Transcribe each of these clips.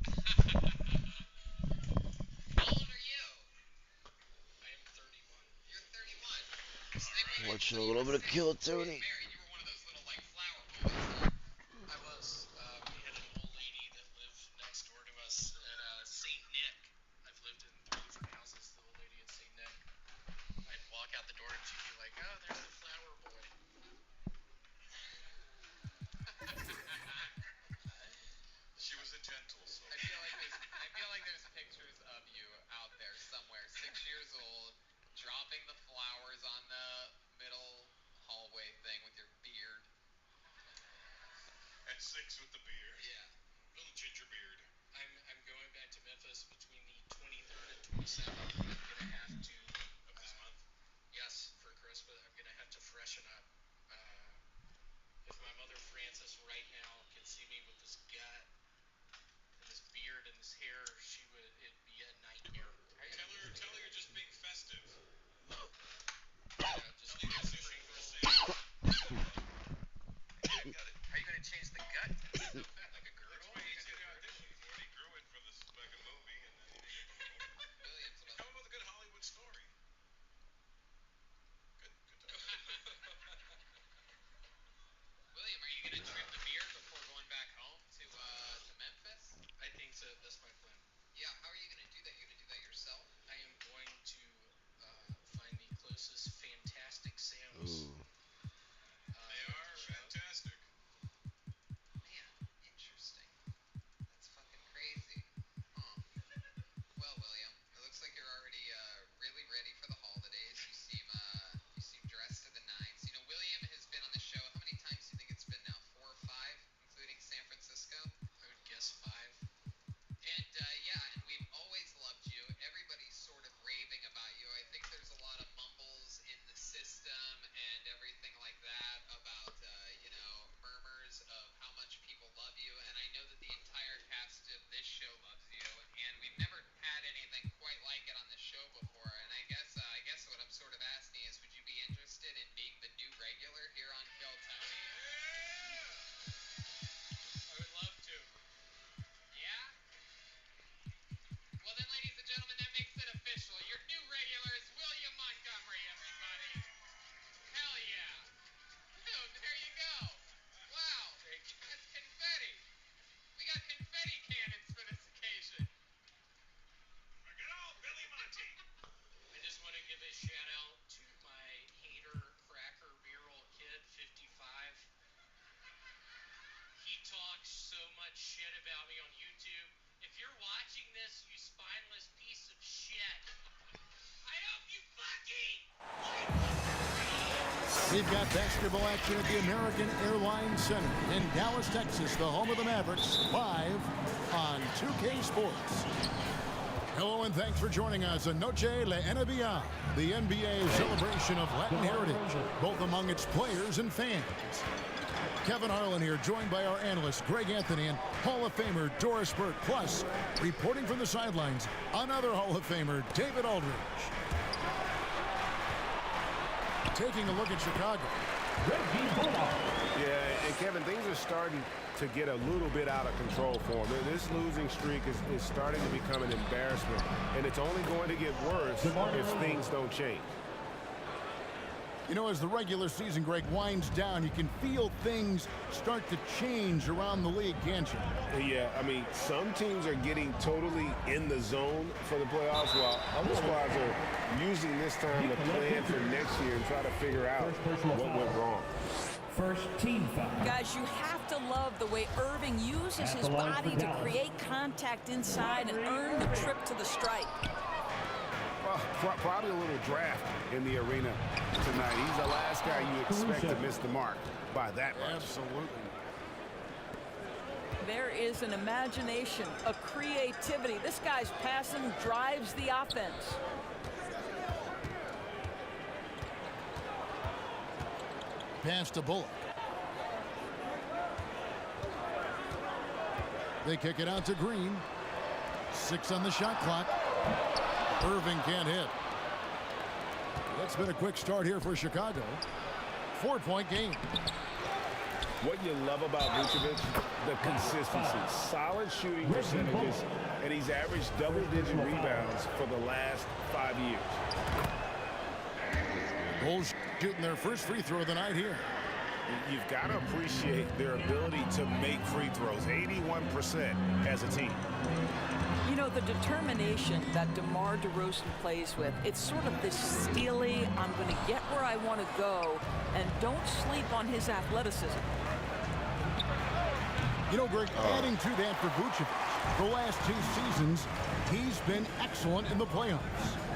How old are you? I am 31. You're 31. Same age. So Watching a you little were bit of six Kill before you Tony. married. You were one of those little like flower boys, huh? I was. We had an old lady that lived next door to us at St. Nick. I've lived in 3 different houses. The old lady at St. Nick. I'd walk out the door and she'd be like, "Oh, there's the flower boy." She was a gentle soul. I feel like there's pictures of you out there somewhere, 6 years old, dropping the flowers on the middle hallway thing with your beard. At 6 with the beard. Yeah. Little ginger beard. I'm going back to Memphis between the 23rd and 27th. I'm gonna have to Of this month? yes, for Christmas. I'm gonna have to freshen up. If my mother Frances right now could see me with this gut and this beard and this hair, it'd be a nightmare. Tell her you're just being festive. Just Tell her you're sushi for a sale. Are you gonna change the gut? Like a girdle? That's why he's in audition. He already grew it for this fucking movie, and then he didn't get the role. Williams, Come up with a good Hollywood story. Good talk. William, are you gonna trim the beard before going back home to Memphis? I think so. That's my plan. Yeah. How are you gonna do that? You're gonna do that yourself? I am going to find the closest Fantastic Sam's. Ooh. They are fantastic. Man, interesting. That's fucking crazy. Huh. Well, William, it looks like you're already really ready for the holidays. You seem dressed to the nines. You know, William has been on the show. How many times do you think it's been now? 4 or 5, including San Francisco? I would guess 5. And yeah, and we've always loved you. Everybody's sort of raving about you. I think there's a lot of mumbles in the system and everything like that about murmurs of how much people love you. And I know that the entire cast of this show loves you. And we've never had anything quite like it on this show before. And I guess what I'm sort of asking is, would you be interested in being the new regular here on Kill Tony? I would love to. Yeah? Well then, ladies and gentlemen, that makes it official. Your new regular is William Montgomery, everybody. Hell yeah. Dude, there you go. Wow, that's confetti. We got confetti cannons for this occasion. Bring it on, Billy Monty. I just want to give a shout out to my hater cracker viral kid, 55. He talks so much shit about me on YouTube. If you're watching this, you spineless piece of shit, I hope you fucking... We've got basketball action at the American Airlines Center in Dallas, Texas, the home of the Mavericks, live on 2K Sports. Hello and thanks for joining us on Noche La NBA, the NBA celebration of Latin heritage, both among its players and fans. Kevin Harlan here, joined by our analyst Greg Anthony and Hall of Famer Doris Burke, plus reporting from the sidelines, another Hall of Famer, David Aldridge. Taking a look at Chicago. Yeah, and Kevin, things are starting to get a little bit out of control for them. This losing streak is starting to become an embarrassment, and it's only going to get worse if things don't change. You know, as the regular season, Greg, winds down, you can feel things start to change around the league, can't you? Yeah, I mean, some teams are getting totally in the zone for the playoffs, while other squads are using this time to plan for next year and try to figure out what went wrong. First team foul. Guys, you have to love the way Irving uses his body to create contact inside and earn the trip to the stripe. Probably a little draft in the arena tonight. He's the last guy you expect to miss the mark by that much. Absolutely. There is an imagination, a creativity. This guy's passing drives the offense. Pass to Bullock. They kick it out to Green. 6 on the shot clock. Irving can't hit. That's been a quick start here for Chicago. 4-point game. What you love about Vucevic, the consistency, solid shooting percentages, and he's averaged double-digit rebounds for the last 5 years. Bulls shooting their first free throw of the night here. You've got to appreciate their ability to make free throws, 81% as a team. You know, the determination that DeMar DeRozan plays with, it's sort of this steely, I'm going to get where I want to go, and don't sleep on his athleticism. You know, Greg, adding to that for Vucevic, the last 2 seasons, he's been excellent in the playoffs.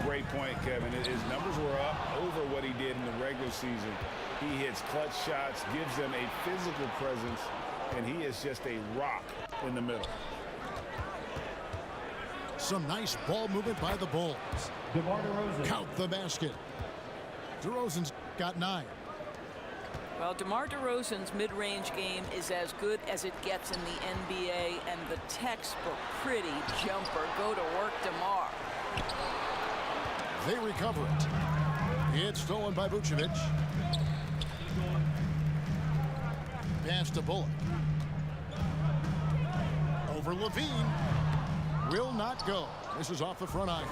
Great point, Kevin. His numbers were up over what he did in the regular season. He hits clutch shots, gives them a physical presence, and he is just a rock in the middle. Some nice ball movement by the Bulls. DeMar DeRozan. Count the basket. DeRozan's got 9. Well, DeMar DeRozan's mid-range game is as good as it gets in the NBA, and the textbook pretty jumper. Go to work, DeMar. They recover it. It's stolen by Vucevic. Pass to Bullock. Over Levine. Will not go. This is off the front iron.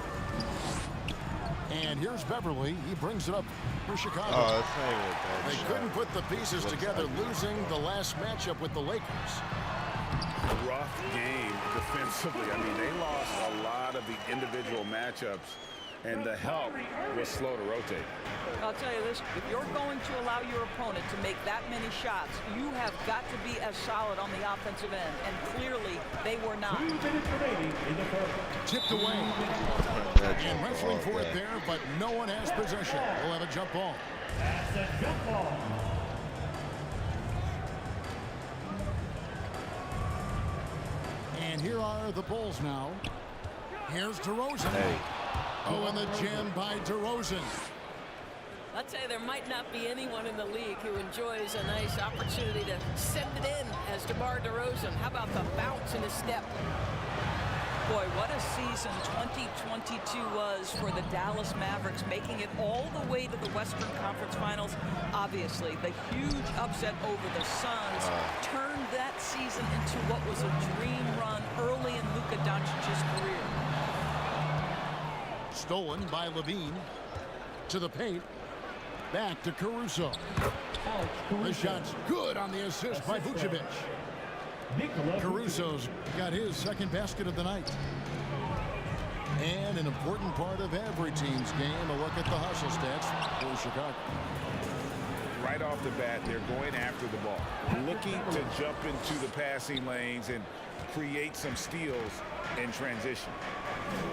And here's Beverly. He brings it up for Chicago. Oh, that's not even a bad They shot. couldn't put the pieces together, losing the last matchup with the Lakers. Rough game defensively. I mean, they lost a lot of the individual matchups, and the help was slow to rotate. I'll tell you this, if you're going to allow your opponent to make that many shots, you have got to be as solid on the offensive end, and clearly they were not. 2 minutes remaining in the first. Tipped away. That And jump wrestling ball, for it yeah. there, but no one has possession. We'll have a jump ball. That's a jump ball. And here are the Bulls now. Here's DeRozan. Hey. Oh, and the jam by DeRozan. I'd say there might not be anyone in the league who enjoys a nice opportunity to send it in as DeMar DeRozan. How about the bounce in his step? Boy, what a season 2022 was for the Dallas Mavericks, making it all the way to the Western Conference Finals. Obviously, the huge upset over the Suns turned that season into what was a dream run early in Luka Doncic's career. Stolen by Levine. To the paint. Back to Caruso. The shot's good on the assist by Vucevic. Caruso's got his second basket of the night. And an important part of every team's game, a look at the hustle stats for Chicago. Right off the bat, they're going after the ball, looking to jump into the passing lanes and create some steals in transition.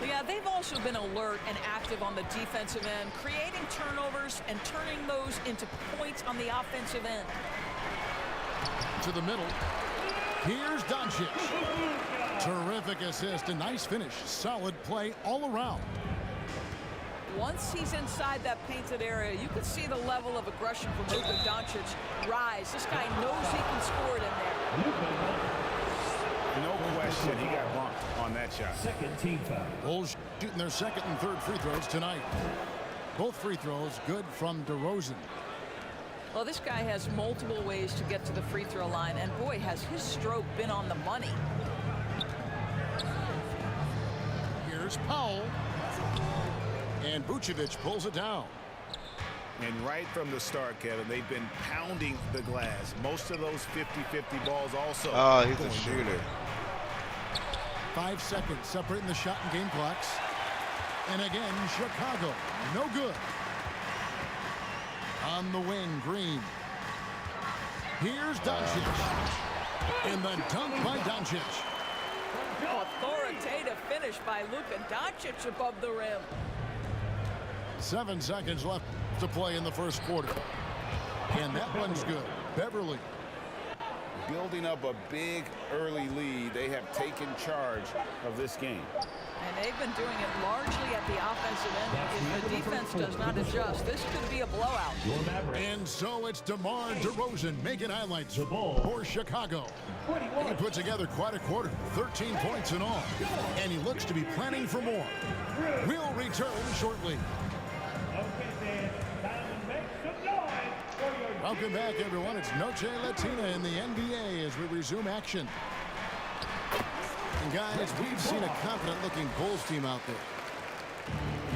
Yeah, they've also been alert and active on the defensive end, creating turnovers and turning those into points on the offensive end. To the middle. Here's Doncic. Terrific assist, a nice finish. Solid play all around. Once he's inside that painted area, you can see the level of aggression from Luka Doncic rise. This guy knows he can score it in there. No question, he got bumped on that shot. Second team foul. Bulls shooting their second and third free throws tonight. Both free throws good from DeRozan. Well, this guy has multiple ways to get to the free throw line, and boy, has his stroke been on the money. Here's Powell. And Vucevic pulls it down. And right from the start, Kevin, they've been pounding the glass. Most of those 50-50 balls also. Oh, he's a going shooter. 5 seconds separating the shot and game clocks. And again, Chicago, no good. On the wing, Green. Here's Doncic. And the dunk by Doncic. Authoritative finish by Luka Doncic above the rim. 7 seconds left to play in the first quarter. And that one's good. Beverly. building up a big early lead. They have taken charge of this game. And they've been doing it largely at the offensive end. If the defense does not adjust, this could be a blowout. And so it's DeMar DeRozan making highlights for Chicago. He put together quite a quarter, 13 points in all. And he looks to be planning for more. We'll return shortly. Okay, fans, time to make some noise for your Welcome back, everyone. It's Noche Latina in the NBA as we resume action. And guys, we've seen a confident-looking Bulls team out there.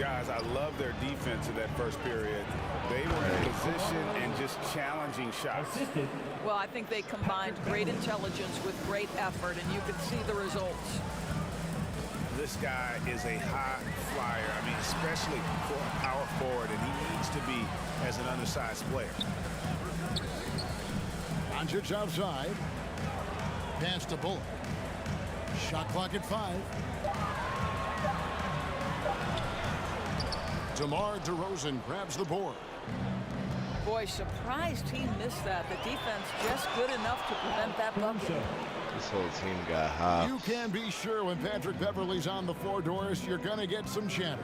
Guys, I love their defense in that first period. They were in position and just challenging shots. Well, I think they combined great intelligence with great effort, and you could see the results. This guy is a high flyer. I mean, especially for a power forward, and he needs to be as an undersized player. Doncic outside. Pass to Bullock. Shot clock at 5. DeMar DeRozan grabs the board. Boy, surprised he missed that. The defense just good enough to prevent that bucket. This whole team got hot. You can be sure when Patrick Beverley's on the floor, Doris, you're going to get some chatter.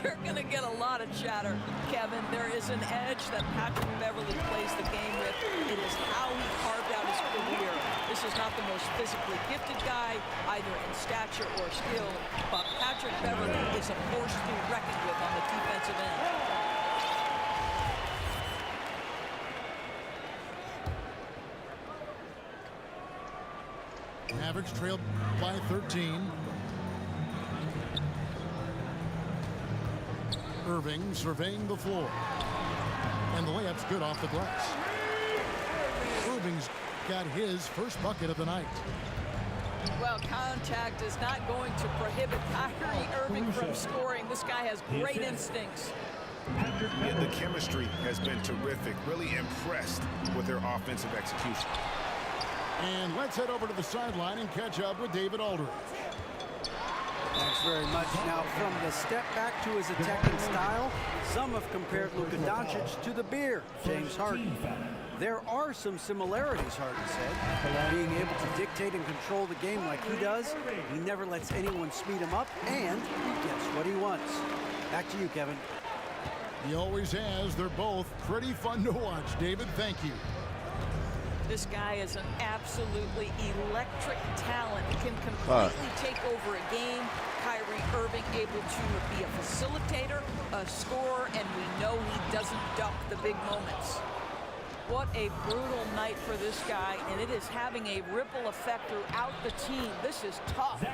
You're going to get a lot of chatter, Kevin. There is an edge that Patrick Beverley plays the game with. It is how he carved out his career. This is not the most physically gifted guy, either in stature or skill, but Patrick Beverley is a force to be reckoned with on the defensive end. Mavericks trailed by 13. Irving surveying the floor. And the layup's good off the glass. Irving's got his first bucket of the night. Well, contact is not going to prohibit Kyrie Irving from scoring. This guy has great instincts. Yeah, the chemistry has been terrific. Really impressed with their offensive execution. And let's head over to the sideline and catch up with David Aldridge. Thanks very much. Now, from the step back to his attacking style, some have compared Luka Doncic to the Bear, James Harden. There are some similarities, Harden said. Being able to dictate and control the game like he does, he never lets anyone speed him up, and he gets what he wants. Back to you, Kevin. He always has. They're both pretty fun to watch. David, thank you. This guy is an absolutely electric talent. Can completely take over a game. Kyrie Irving able to be a facilitator, a scorer, and we know he doesn't duck the big moments. What a brutal night for this guy, and it is having a ripple effect throughout the team. This is tough.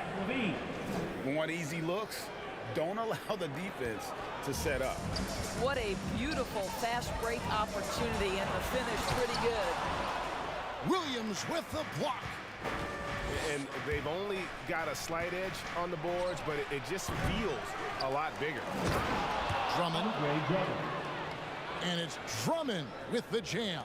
Want easy looks? Don't allow the defense to set up. What a beautiful fast break opportunity, and the finish pretty good. Williams with the block. And they've only got a slight edge on the boards, but it just feels a lot bigger. Drummond. And it's Drummond with the jam.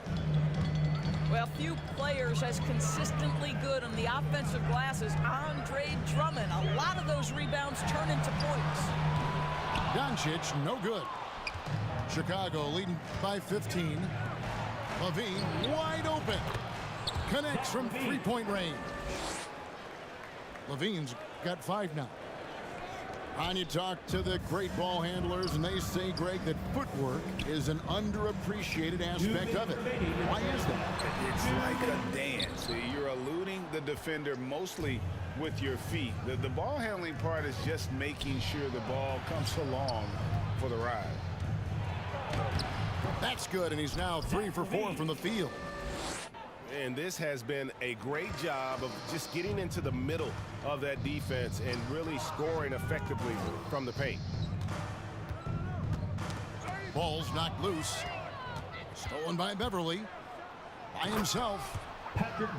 Well, few players as consistently good on the offensive glass as Andre Drummond. A lot of those rebounds turn into points. Doncic, no good. Chicago leading by 15. Levine wide open. Connects from three-point range. Levine's got 5 now. And you talk to the great ball handlers, and they say, Greg, that footwork is an underappreciated aspect of it. Why is that? It's like a dance. You're eluding the defender mostly with your feet. The ball handling part is just making sure the ball comes along for the ride. That's good, and he's now 3 for 4 from the field. And this has been a great job of just getting into the middle of that defense and really scoring effectively from the paint. Ball's knocked loose. Stolen by Beverley. By himself.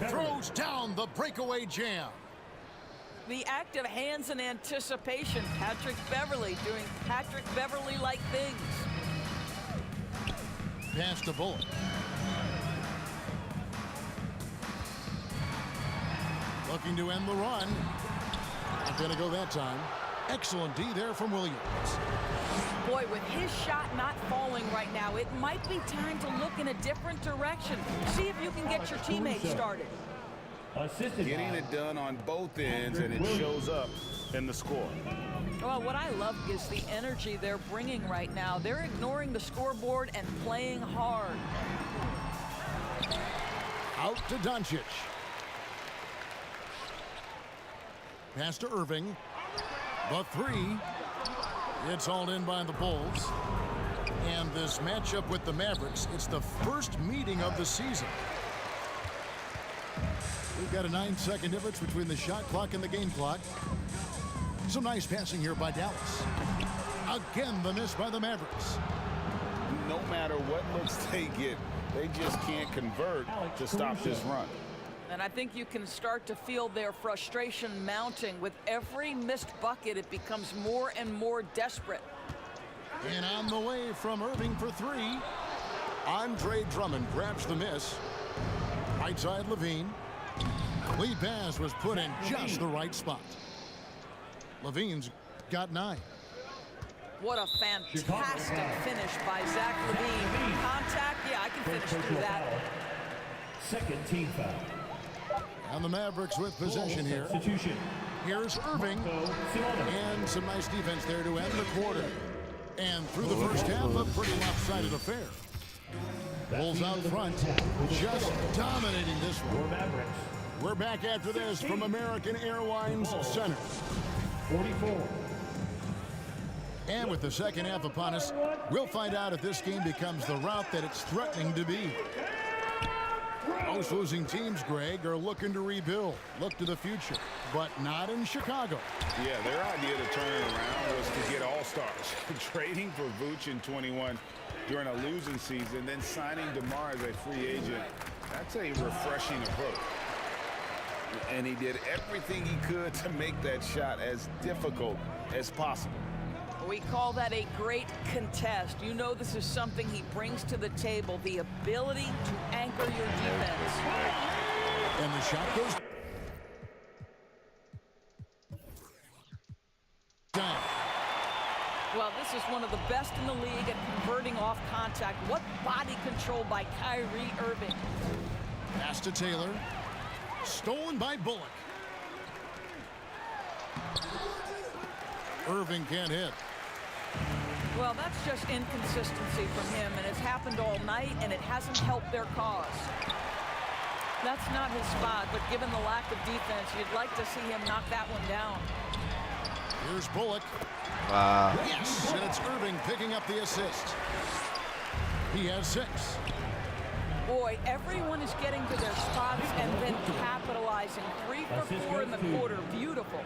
Throws down the breakaway jam. The active hands in anticipation. Patrick Beverley doing Patrick Beverley-like things. Pass to Bullock. Looking to end the run. Not going to go that time. Excellent D there from Williams. Boy, with his shot not falling right now, it might be time to look in a different direction. See if you can get your teammates started. Getting it done on both ends, and it shows up in the score. Well, what I love is the energy they're bringing right now. They're ignoring the scoreboard and playing hard. Out to Doncic. Pass to Irving. The 3. It's hauled in by the Bulls. And this matchup with the Mavericks, it's the first meeting of the season. We've got a 9-second difference between the shot clock and the game clock. Some nice passing here by Dallas. Again, the miss by the Mavericks. No matter what looks they get, they just can't convert to stop this run. And I think you can start to feel their frustration mounting. With every missed bucket, it becomes more and more desperate. And on the way from Irving for three, Andre Drummond grabs the miss. Right side, Levine. Lee Baz was put in just the right spot. Levine's got 9. What a fantastic finish by Zach Levine. Contact, yeah, I can finish through that. Second team foul. And the Mavericks with possession here. Substitution. Here's Irving. And some nice defense there to end the quarter. And through the first half, a pretty lopsided affair. Bulls out front, just dominating this one. We're back after this from American Airlines Center. 44. And with the second half upon us, we'll find out if this game becomes the route that it's threatening to be. Most losing teams, Greg, are looking to rebuild, look to the future, but not in Chicago. Yeah, their idea to turn it around was to get all-stars. Trading for Vooch in 21 during a losing season, then signing DeMar as a free agent. That's a refreshing approach. And he did everything he could to make that shot as difficult as possible. We call that a great contest. You know this is something he brings to the table, the ability to anchor your defense. And the shot goes down. Well, this is one of the best in the league at converting off contact. What body control by Kyrie Irving. Pass to Taylor. Stolen by Bullock. Irving can't hit. Well, that's just inconsistency from him, and it's happened all night, and it hasn't helped their cause. That's not his spot, but given the lack of defense, you'd like to see him knock that one down. Here's Bullock. Yes, and it's Irving picking up the assist. He has 6. Boy, everyone is getting to their spots and then capitalizing. 3 for 4 in the quarter. Beautiful.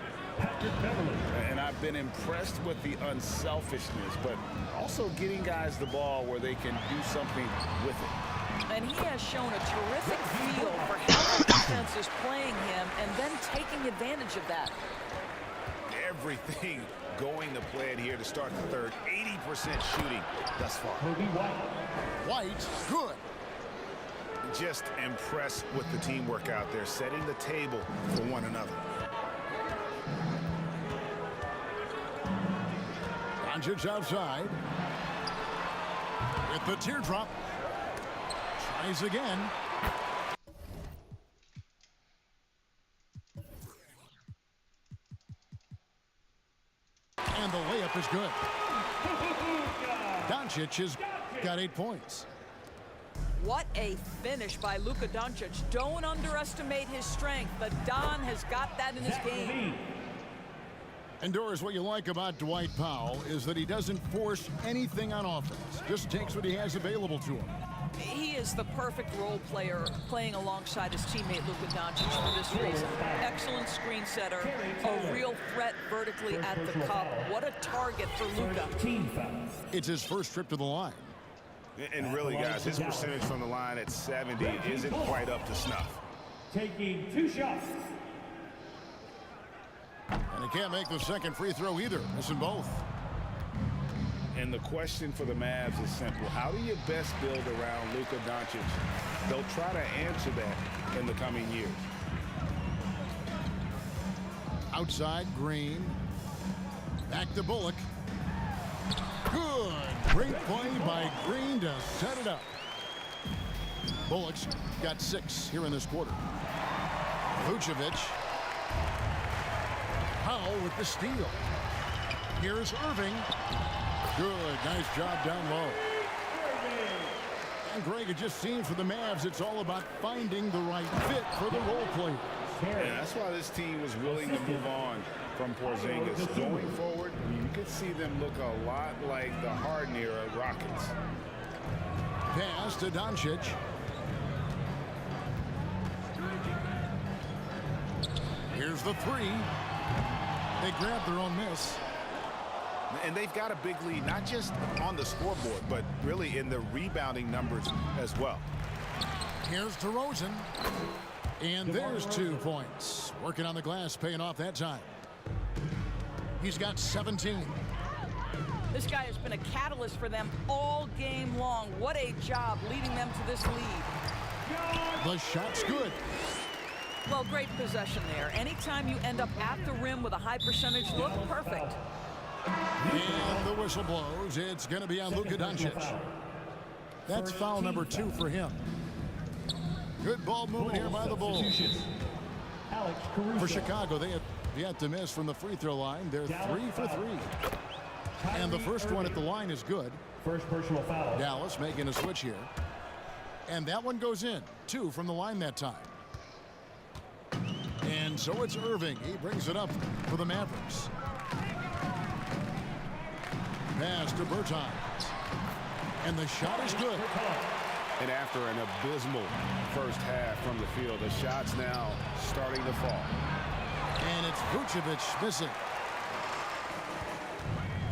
And I've been impressed with the unselfishness, but also getting guys the ball where they can do something with it. And he has shown a terrific feel for how the defense is playing him and then taking advantage of that. Everything going to plan here to start the third. 80% shooting thus far. White, good. Just impressed with the teamwork out there, setting the table for one another. Doncic outside. With the teardrop. Tries again. And the layup is good. Doncic has got 8 points. What a finish by Luka Doncic. Don't underestimate his strength, but Don has got that in his game. And Doris, what you like about Dwight Powell is that he doesn't force anything on offense. Just takes what he has available to him. He is the perfect role player playing alongside his teammate Luka Doncic for this reason. Excellent screen setter, a real threat vertically at the cup. What a target for Luka. It's his first trip to the line. And really, guys, his percentage from the line at 70 isn't quite up to snuff. Taking 2 shots. And he can't make the second free throw either, missing both. And the question for the Mavs is simple. How do you best build around Luka Doncic? They'll try to answer that in the coming years. Outside, Green. Back to Bullock. Good. Great play by Green to set it up. Bullock's got 6 here in this quarter. Vucevic. Powell with the steal. Here's Irving. Good. Nice job down low. And Greg, it just seems for the Mavs, it's all about finding the right fit for the role players. And that's why this team was willing to move on from Porzingis. Going forward, you could see them look a lot like the Harden era Rockets. Pass to Doncic. Here's the three. They grab their own miss. And they've got a big lead, not just on the scoreboard, but really in the rebounding numbers as well. Here's DeRozan. And there's 2 points. Working on the glass, paying off that time. He's got 17. This guy has been a catalyst for them all game long. What a job leading them to this lead. The shot's good. Well, great possession there. Anytime you end up at the rim with a high percentage look, perfect. And the whistle blows. It's going to be on Luka Doncic. That's foul number 2 for him. Good ball movement here by the Bulls. For Chicago, they have yet to miss from the free throw line. They're 3 for 3. And the first one at the line is good. First personal foul. Dallas making a switch here. And that one goes in. 2 from the line that time. And so it's Irving. He brings it up for the Mavericks. Pass to Bertans. And the shot is good. And after an abysmal first half from the field, the shot's now starting to fall. And it's Vucevic missing.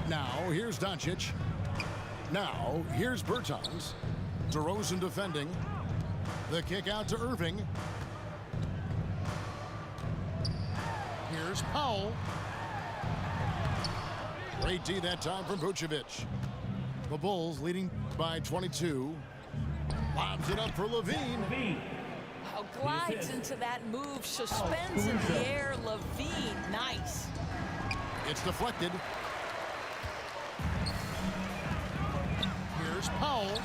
Now, here's Doncic. Now, here's Bertans. DeRozan defending. The kick out to Irving. Here's Powell. Great D that time from Vucevic. The Bulls leading by 22. Lobs it up for Levine. How glides into that move, suspends in the air. Levine, nice. It's deflected. Here's Powell.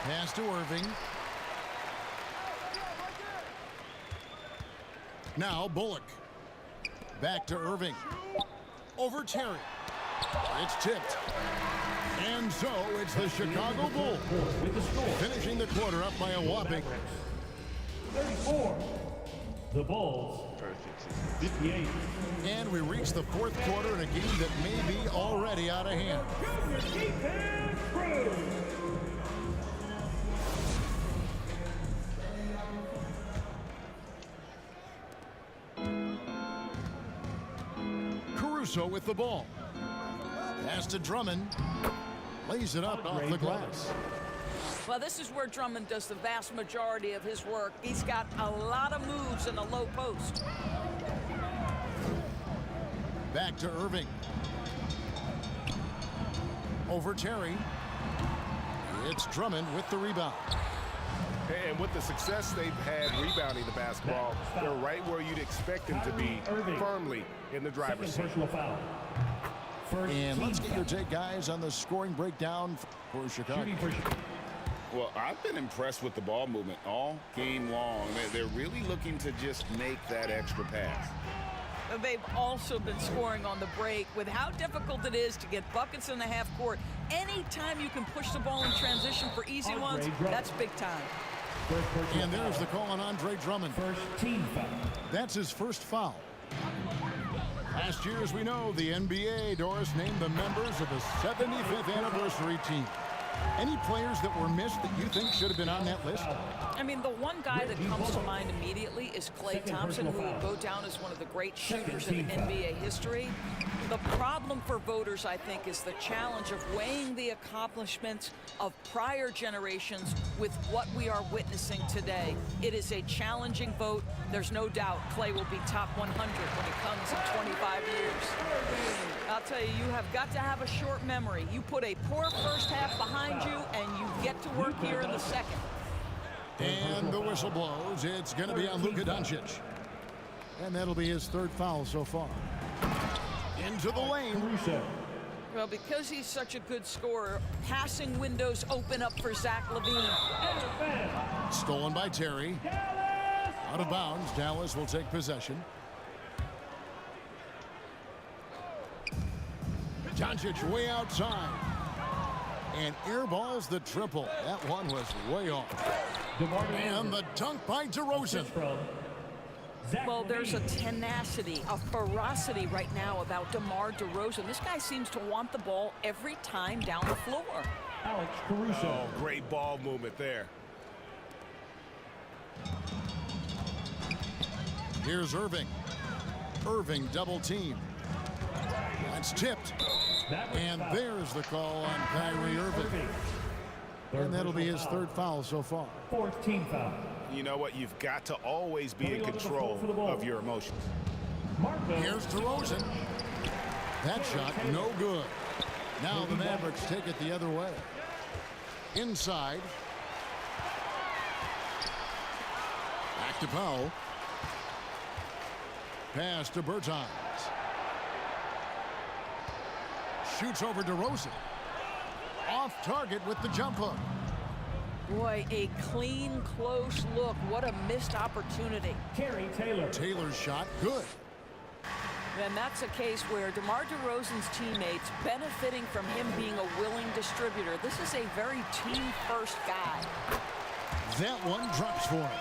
Pass to Irving. Now Bullock. Back to Irving. Over Terry. It's tipped. And so it's the Chicago Bulls finishing the quarter up by a whopping 34. The Bulls. 58. And we reach the fourth quarter in a game that may be already out of hand. Caruso with the ball. Pass to Drummond. Lays it up off the glass. Well, this is where Drummond does the vast majority of his work. He's got a lot of moves in the low post. Back to Irving. Over Terry. It's Drummond with the rebound. And with the success they've had rebounding the basketball, they're right where you'd expect them to be, firmly in the driver's seat. Personal foul. And let's get your take, guys, on the scoring breakdown for Chicago. Well, I've been impressed with the ball movement all game long. They're really looking to just make that extra pass. They've also been scoring on the break. With how difficult it is to get buckets in the half court, anytime you can push the ball in transition for easy ones, that's big time. And there's the call on Andre Drummond. First team foul. That's his first foul. Last year, as we know, the NBA, Doris, named the members of the 75th anniversary team. Any players that were missed that you think should have been on that list? I mean, the one guy that comes to mind immediately is Klay Thompson, who will go down as one of the great shooters in NBA history. The problem for voters, I think, is the challenge of weighing the accomplishments of prior generations with what we are witnessing today. It is a challenging vote. There's no doubt Klay will be top 100 when it comes in 25 years. I'll tell you, you have got to have a short memory. You put a poor first half behind you, and you get to work here in the second. And the whistle blows. It's going to be on Luka Doncic. And that'll be his third foul so far. Into the lane. Well, because he's such a good scorer, passing windows open up for Zach LaVine. Stolen by Terry. Out of bounds. Dallas will take possession. Doncic way outside. And airballs the triple. That one was way off. And the dunk by DeRozan. Well, there's a tenacity, a ferocity right now about DeMar DeRozan. This guy seems to want the ball every time down the floor. Alex Caruso. Oh, great ball movement there. Here's Irving. Irving double team. That's tipped. And there's the call on Kyrie Irving. And that'll be his third foul so far. Fourth team foul. You know what? You've got to always be in control of your emotions. Here's DeRozan. That shot, no good. Now the Mavericks take it the other way. Inside. Back to Powell. Pass to Bertans. Shoots over DeRozan. Off target with the jump hook. Boy, a clean, close look. What a missed opportunity. Terry Taylor. Taylor's shot, good. And that's a case where DeMar DeRozan's teammates benefiting from him being a willing distributor. This is a very team-first guy. That one drops for him.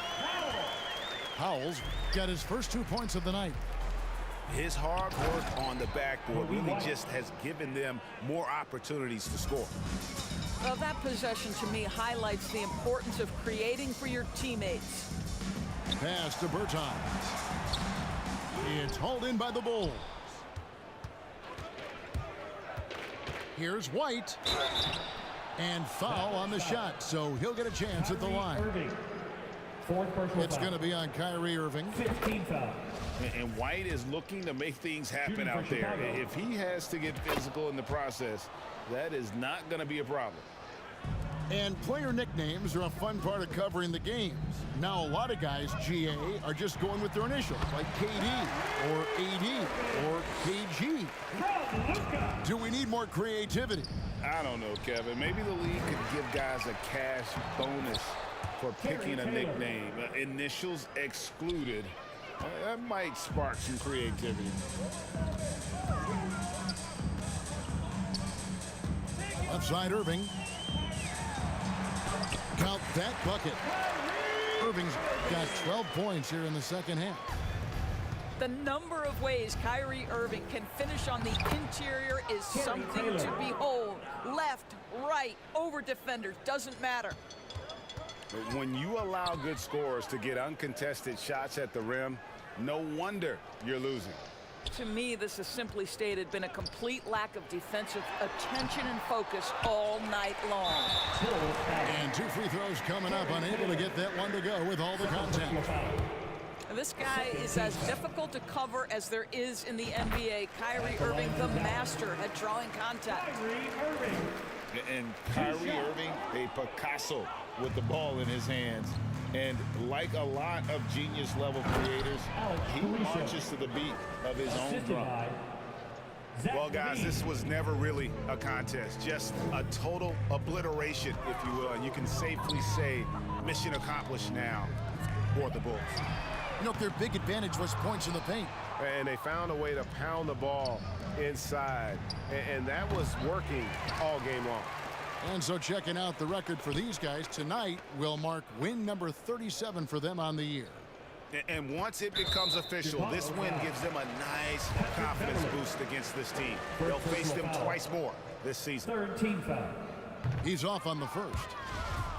Powell's got his first 2 points of the night. His hard work on the backboard really just has given them more opportunities to score. Well, that possession to me highlights the importance of creating for your teammates. Pass to Bertans. It's hauled in by the Bulls. Here's White. And foul on the shot, so he'll get a chance at the line. It's going to be on Kyrie Irving. 15 foul. And White is looking to make things happen out there. If he has to get physical in the process, that is not going to be a problem. And player nicknames are a fun part of covering the games. Now, a lot of guys, GA, are just going with their initials, like KD or AD or KG. Do we need more creativity? I don't know, Kevin. Maybe the league could give guys a cash bonus for picking a nickname. Initials excluded. That might spark some creativity. Left side, Irving. Count that bucket. Irving's got 12 points here in the second half. The number of ways Kyrie Irving can finish on the interior is something to behold. Left, right, over defenders, doesn't matter. When you allow good scorers to get uncontested shots at the rim, no wonder you're losing. To me, this has simply stated been a complete lack of defensive attention and focus all night long. And 2 free throws coming up, unable to get that one to go with all the contact. This guy is as difficult to cover as there is in the NBA. Kyrie Irving, the master at drawing contact. And Kyrie Irving, a Picasso with the ball in his hands. And like a lot of genius-level creators, he marches to the beat of his own drum. Well, guys, this was never really a contest, just a total obliteration, if you will. And you can safely say mission accomplished now for the Bulls. You know, their big advantage was points in the paint. And they found a way to pound the ball inside. And that was working all game long. And so checking out the record for these guys tonight will mark win number 37 for them on the year. And once it becomes official, this win gives them a nice confidence boost against this team. They'll face them twice more this season. Third team foul. He's off on the first.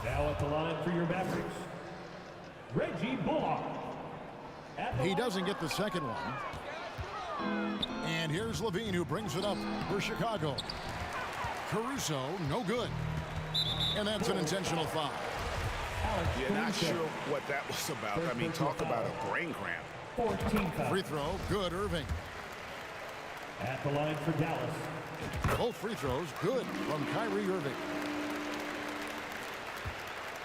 Now at the line for your Mavericks, Reggie Bullock. He doesn't get the second one. And here's Levine, who brings it up for Chicago. Caruso, no good. And that's an intentional foul. You're not sure what that was about. I mean, talk about a brain cramp. 14 foul. Free throw, good, Irving. At the line for Dallas, Both free throws, good from Kyrie Irving.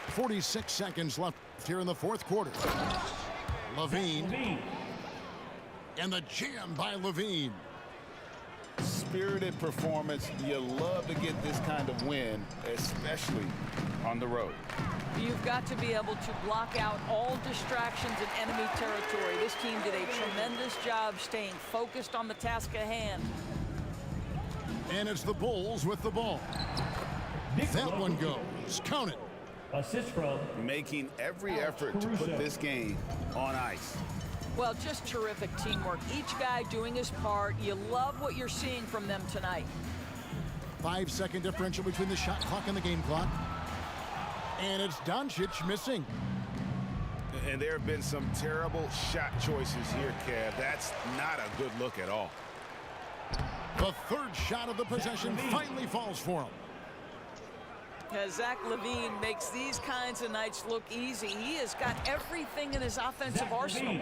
46 seconds left here in the fourth quarter. Levine. And the jam by Levine. Spirited performance. You love to get this kind of win, especially on the road. You've got to be able to block out all distractions in enemy territory. This team did a tremendous job staying focused on the task at hand. And it's the Bulls with the ball. That one goes. Count it. assist from making every effort to put this game on ice. Well, just terrific teamwork. Each guy doing his part. You love what you're seeing from them tonight. 5-second differential between the shot clock and the game clock. And it's Doncic missing. And there have been some terrible shot choices here, Kev. That's not a good look at all. The third shot of the possession finally falls for him. As Zach LaVine makes these kinds of nights look easy, he has got everything in his offensive arsenal.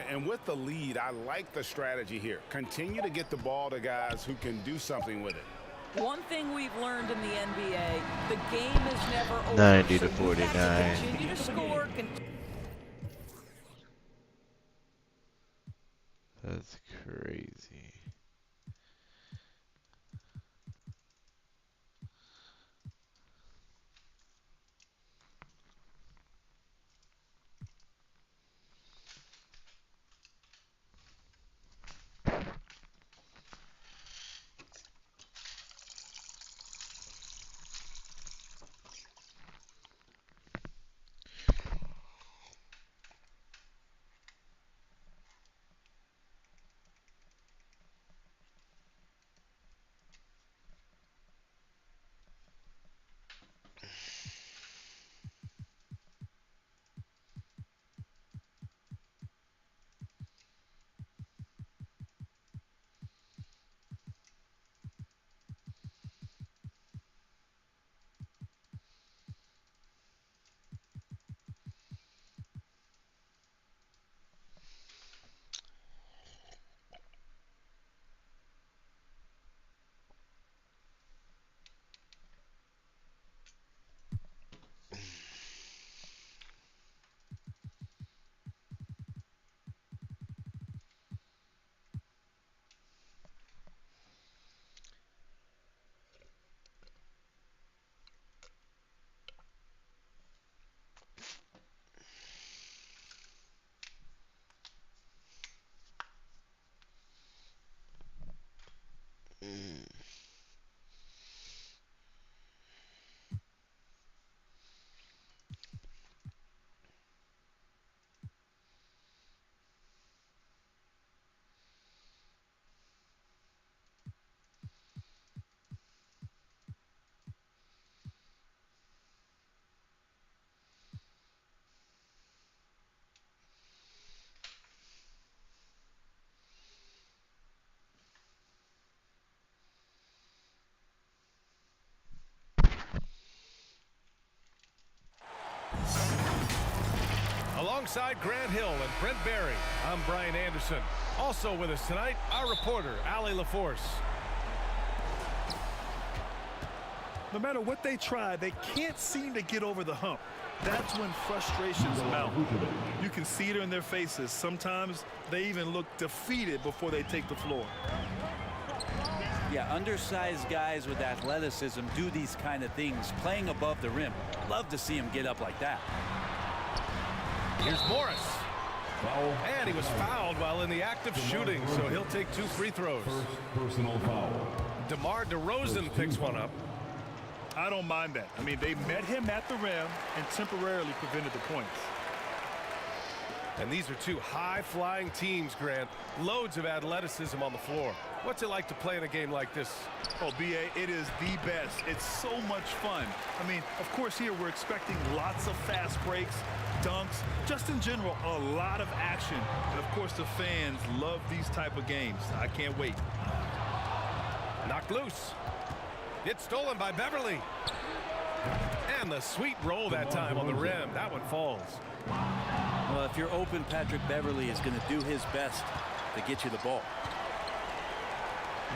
And with the lead, I like the strategy here. Continue to get the ball to guys who can do something with it. One thing we've learned in the NBA, the game is never over. 90 to so you've got 49. to continue to score. That's crazy. Alongside Grant Hill and Brent Barry, I'm Brian Anderson. Also with us tonight, our reporter, Allie LaForce. No matter what they try, they can't seem to get over the hump. That's when frustrations mount. You can see it in their faces. Sometimes they even look defeated before they take the floor. Yeah, undersized guys with athleticism do these kind of things, playing above the rim. Love to see him get up like that. Here's Morris. And he was fouled while in the act of shooting, so he'll take 2 free throws. Personal foul. DeMar DeRozan picks one up. I don't mind that. I mean, they met him at the rim and temporarily prevented the points. And these are 2 high-flying teams, Grant. Loads of athleticism on the floor. What's it like to play in a game like this? Oh, B.A., it is the best. It's so much fun. I mean, of course, here we're expecting lots of fast breaks, dunks, just in general, a lot of action. And, of course, the fans love these type of games. I can't wait. Knocked loose. It's stolen by Beverly. And the sweet roll that time on the rim. That one falls. Well, if you're open, Patrick Beverly is going to do his best to get you the ball.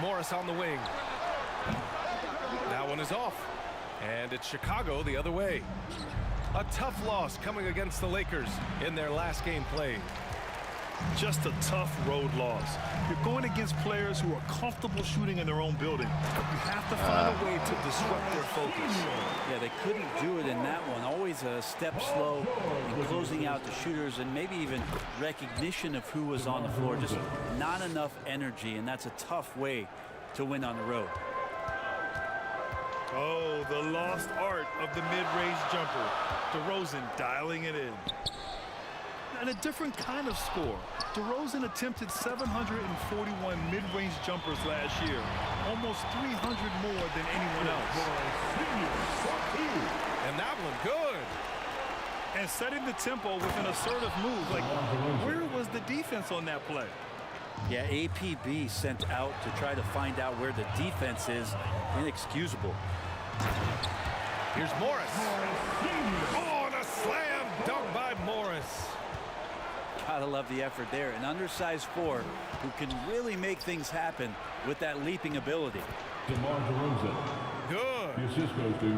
Morris on the wing. That one is off. And it's Chicago the other way. A tough loss coming against the Lakers in their last game played. Just a tough road loss. You're going against players who are comfortable shooting in their own building. You have to find a way to disrupt their focus. Yeah, they couldn't do it in that one. Always a step slow in closing out the shooters, and maybe even recognition of who was on the floor. Just not enough energy, and that's a tough way to win on the road. Oh, the lost art of the mid-range jumper. DeRozan dialing it in. and a different kind of score. DeRozan attempted 741 mid-range jumpers last year, almost 300 more than anyone else. And that one good. And setting the tempo with an assertive move. Like, where was the defense on that play? Yeah, APB sent out to try to find out where the defense is. Inexcusable. Here's Morris. Oh, and a slam dunk by Morris. Gotta love the effort there. An undersized 4 who can really make things happen with that leaping ability. DeMar DeRozan. Good. The assist goes to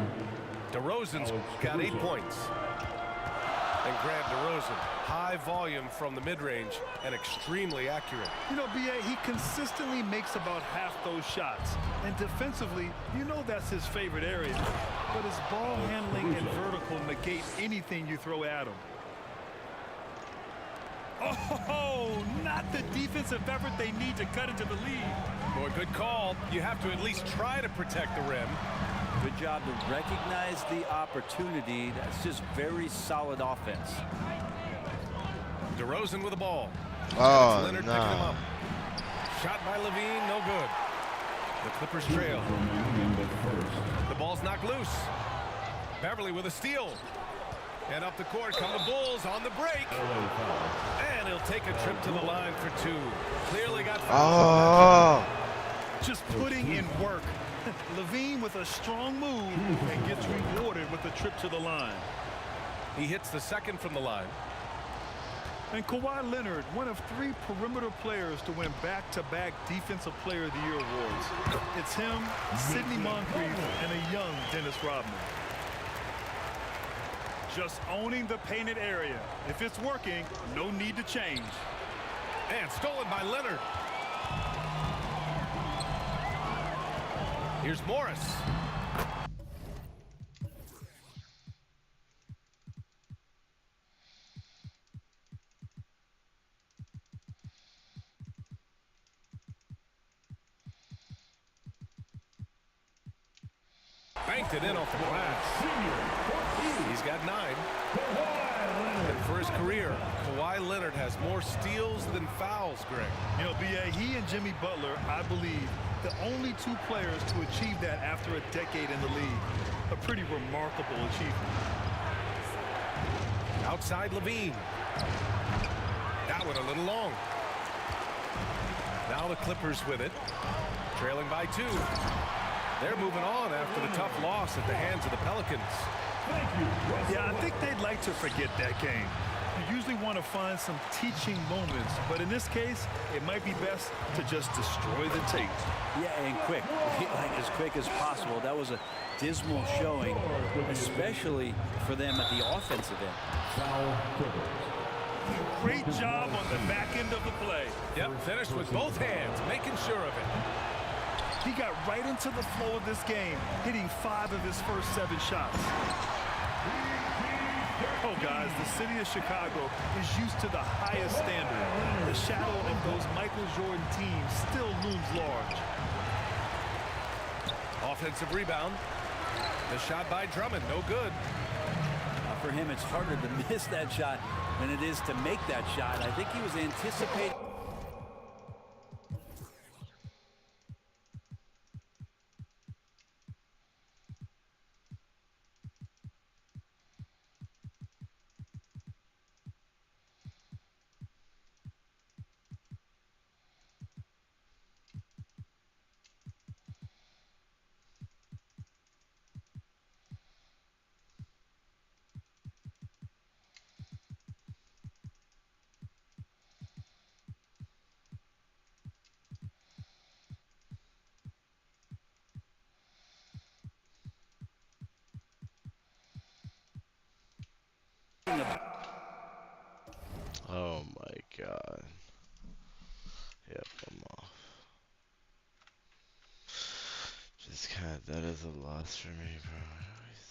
DeRozan's got 8 points. And Grant DeRozan, high volume from the mid-range and extremely accurate. You know, B.A., he consistently makes about half those shots. And defensively, you know that's his favorite area. But his ball handling and vertical negate anything you throw at him. Oh, not the defensive effort they need to cut into the lead. Boy, good call. You have to at least try to protect the rim. Good job to recognize the opportunity. That's just very solid offense. DeRozan with the ball. Oh, Leonard picking him no. up. Shot by Levine, no good. The Clippers trail. The ball's knocked loose. Beverly with a steal. And up the court come the Bulls on the break. And he'll take a trip to the line for 2. Clearly got fouled. Oh. Just putting in work. Levine with a strong move and gets rewarded with a trip to the line. He hits the second from the line. And Kawhi Leonard, one of 3 perimeter players to win back-to-back Defensive Player of the Year awards. It's him, Sidney Moncrief, and a young Dennis Rodman. Just owning the painted area. If it's working, no need to change. And stolen by Leonard. Here's Morris. Banked it in off the glass. He's got 9. And for his career, Kawhi Leonard has more steals than fouls, Greg. You know, B.A., he and Jimmy Butler, I believe, the only 2 players to achieve that after a decade in the league. A pretty remarkable achievement. Outside Levine. That one a little long. Now the Clippers with it. Trailing by 2. They're moving on after the tough loss at the hands of the Pelicans. Yeah, I think they'd like to forget that game. You usually want to find some teaching moments, but in this case, it might be best to just destroy the tape. Yeah, and quick. Like as quick as possible. That was a dismal showing, especially for them at the offensive end. Great job on the back end of the play. Yep, finished with both hands, making sure of it. He got right into the flow of this game, hitting 5 of his first 7 shots. Oh, guys, the city of Chicago is used to the highest standard. The shadow of those Michael Jordan teams still looms large. Offensive rebound. The shot by Drummond, no good. For him, it's harder to miss that shot than it is to make that shot. I think he was anticipating. Oh my god. Yep, I'm off. Just kind of, that is a loss for me, bro.